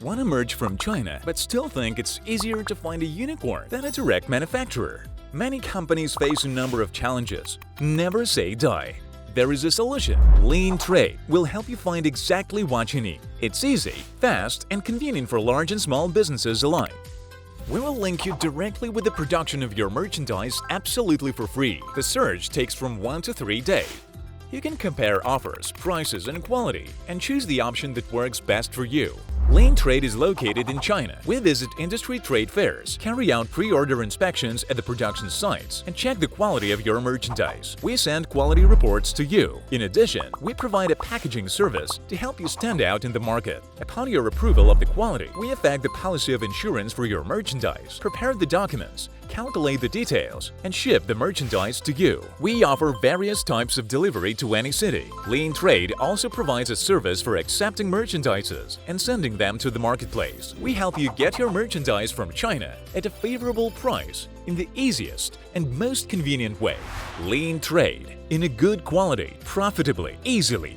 Want to merge from China but still think it's easier to find a unicorn than a direct manufacturer? Many companies face a number of challenges. Never say die. There is a solution. Lean Trade will help you find exactly what you need. It's easy, fast, and convenient for large and small businesses alike. We will link you directly with the production of your merchandise absolutely for free. The search takes from 1 to 3 days. You can compare offers, prices, and quality, and choose the option that works best for you. Lean Trade is located in China. We visit industry trade fairs, carry out pre-order inspections at the production sites, and check the quality of your merchandise. We send quality reports to you. In addition, we provide a packaging service to help you stand out in the market. Upon your approval of the quality, we effect the policy of insurance for your merchandise, prepare the documents, calculate the details, and ship the merchandise to you. We offer various types of delivery to any city. Lean Trade also provides a service for accepting merchandises and sending them to the marketplace. We help you get your merchandise from China at a favorable price in the easiest and most convenient way. Lean Trade, in a good quality, profitably, easily.